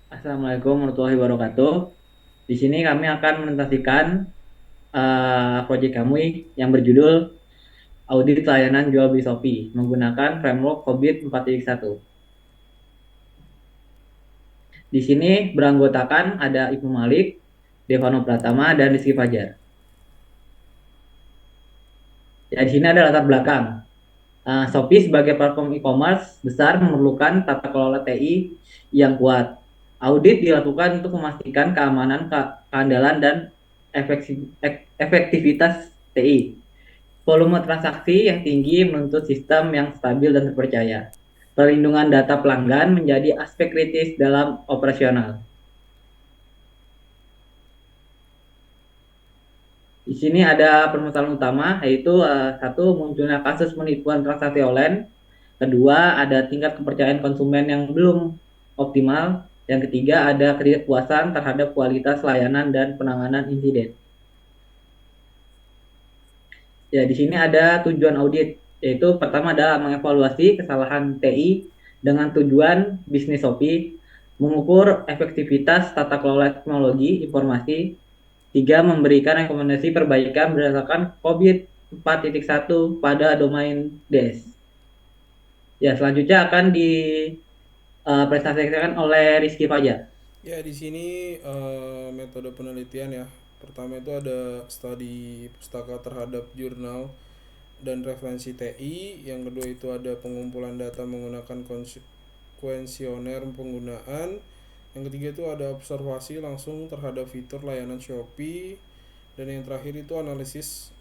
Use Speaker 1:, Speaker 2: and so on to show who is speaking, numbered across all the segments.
Speaker 1: Assalamualaikum warahmatullahi wabarakatuh. Di sini kami akan menentukan proyek kami yang berjudul Audit Layanan Jual Beli Shopee menggunakan framework COVID 4.1. Di sini beranggotakan ada Ibnu Malik, Devano Pratama, dan Rizky Fajar. Ya, di sini ada latar belakang. Shopee sebagai platform e-commerce besar memerlukan tata kelola TI yang kuat. Audit dilakukan untuk memastikan keamanan, keandalan, dan efektivitas TI. Volume transaksi yang tinggi menuntut sistem yang stabil dan terpercaya. Perlindungan data pelanggan menjadi aspek kritis dalam operasional. Di sini ada permasalahan utama, yaitu satu, munculnya kasus penipuan transaksi online. Kedua, ada tingkat kepercayaan konsumen yang belum optimal. Yang ketiga, ada ketidakpuasan terhadap kualitas layanan dan penanganan insiden. Ya, di sini ada tujuan audit, yaitu pertama adalah mengevaluasi kesalahan TI dengan tujuan bisnis Shopee, mengukur efektivitas tata kelola teknologi informasi, tiga, memberikan rekomendasi perbaikan berdasarkan COVID 4.1 pada domain DS. Ya, selanjutnya akan dipresentasikan oleh Rizky Fajar.
Speaker 2: Ya, di sini metode penelitian ya. Pertama itu ada studi pustaka terhadap jurnal dan referensi TI. Yang kedua itu ada pengumpulan data menggunakan kuesioner penggunaan. Yang ketiga itu ada observasi langsung terhadap fitur layanan Shopee. Dan yang terakhir itu analisis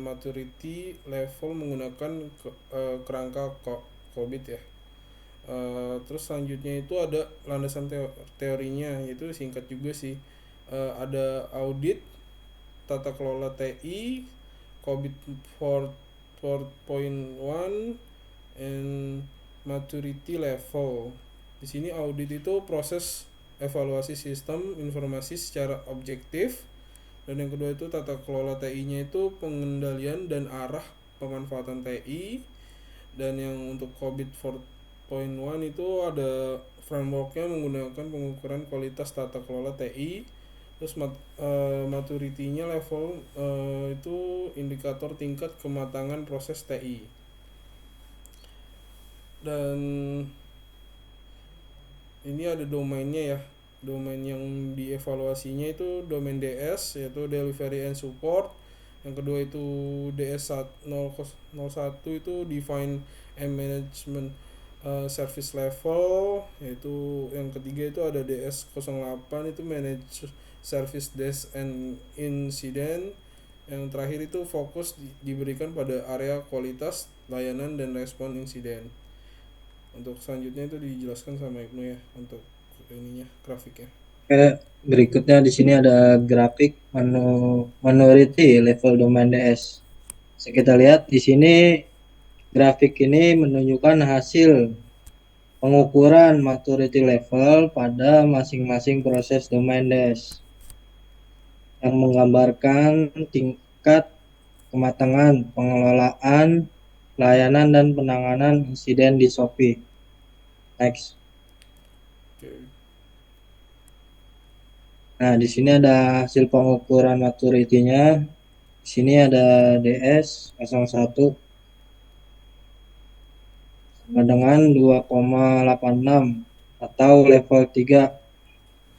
Speaker 2: maturity level menggunakan kerangka COVID ya. Terus selanjutnya itu ada landasan teorinya, yaitu singkat juga sih. Ada audit tata kelola TI COVID 4.1 and maturity level. Di sini audit itu proses evaluasi sistem informasi secara objektif, dan yang kedua itu tata kelola TI-nya itu pengendalian dan arah pemanfaatan TI. Dan yang untuk COVID 4.1 itu ada frameworknya menggunakan pengukuran kualitas tata kelola TI. Terus maturity-nya level itu indikator tingkat kematangan proses TI. Dan ini ada domainnya ya. Domain yang dievaluasinya itu domain DS, yaitu delivery and support. Yang kedua itu DS 001 itu define and management service level, yaitu yang ketiga itu ada DS 08 itu manage service desk and incident. Yang terakhir itu fokus diberikan pada area kualitas layanan dan respon insiden. Untuk selanjutnya itu dijelaskan sama Ibnu ya, untuk ininya grafiknya.
Speaker 3: Oke, berikutnya di sini ada grafik minority level domain DS. Bisa kita lihat di sini grafik ini menunjukkan hasil pengukuran maturity level pada masing-masing proses domain DS yang menggambarkan tingkat kematangan pengelolaan layanan dan penanganan insiden di Shopee. Next.
Speaker 2: Oke.
Speaker 3: Nah, di sini ada hasil pengukuran maturity-nya. Di sini ada DS 01 sama dengan 2,86 atau level 3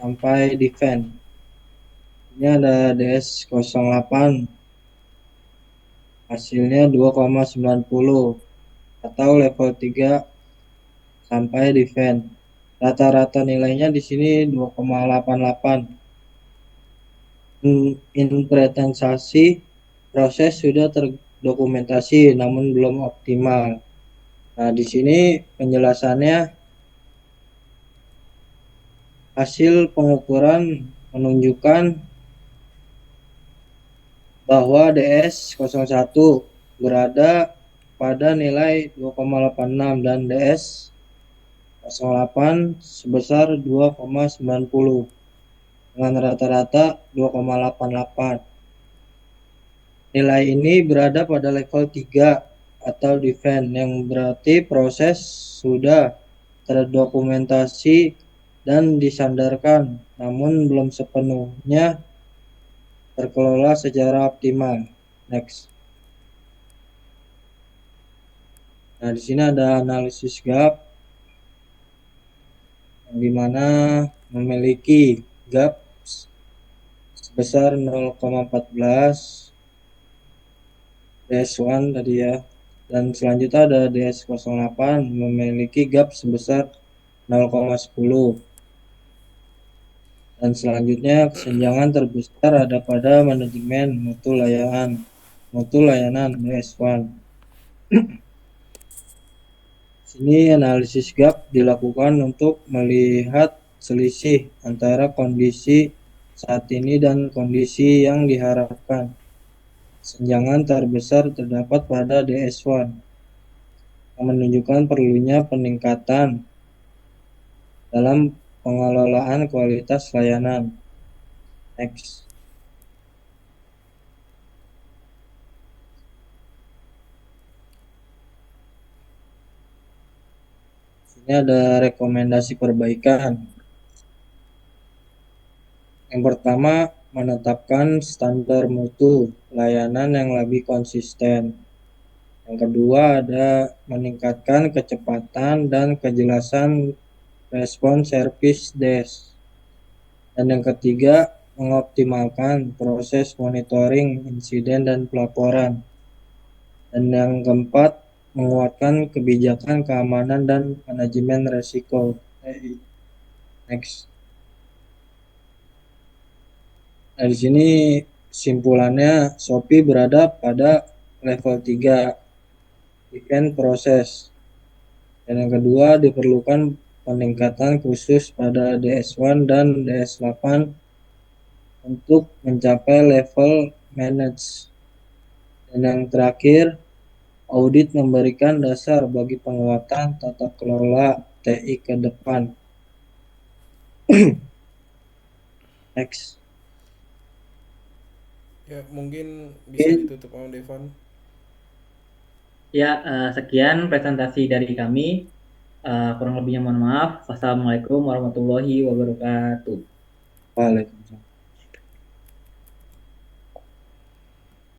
Speaker 3: sampai defend. Ini ada DS 08 hasilnya 2,90 atau level 3 sampai defend. Rata-rata nilainya di sini 2,88. Interpretasi proses sudah terdokumentasi namun belum optimal. Nah, di sini penjelasannya hasil pengukuran menunjukkan bahwa DS01 berada pada nilai 2,86 dan DS08 sebesar 2,90 dengan rata-rata 2,88. Nilai ini berada pada level 3 atau defend, yang berarti proses sudah terdokumentasi dan disandarkan, namun belum sepenuhnya terkelola secara optimal. Next. Nah, di sini ada analisis gap, yang dimana memiliki gap sebesar 0,14 DS1 tadi ya. Dan selanjutnya ada DS08 memiliki gap sebesar 0,10. Dan selanjutnya kesenjangan terbesar ada pada manajemen mutu layanan DS1. Sini analisis gap dilakukan untuk melihat selisih antara kondisi saat ini dan kondisi yang diharapkan. Kesenjangan terbesar terdapat pada DS1 yang menunjukkan perlunya peningkatan dalam pengelolaan kualitas layanan. Next. Ini ada rekomendasi perbaikan. Yang pertama, menetapkan standar mutu layanan yang lebih konsisten. Yang kedua, ada meningkatkan kecepatan dan kejelasan respon service desk. Dan yang ketiga, mengoptimalkan proses monitoring insiden dan pelaporan. Dan yang keempat, menguatkan kebijakan keamanan dan manajemen resiko. Next. Nah, di sini simpulannya Shopee berada pada level 3 event proses. Dan yang kedua, diperlukan peningkatan khusus pada DS1 dan DS8 untuk mencapai level manage. Dan yang terakhir, audit memberikan dasar bagi penguatan tata kelola TI ke depan. Next.
Speaker 2: Ya, mungkin bisa ditutup Om Devan.
Speaker 1: Ya, sekian presentasi dari kami. Kurang lebihnya mohon maaf. Wassalamualaikum warahmatullahi wabarakatuh.
Speaker 3: Waalaikumsalam.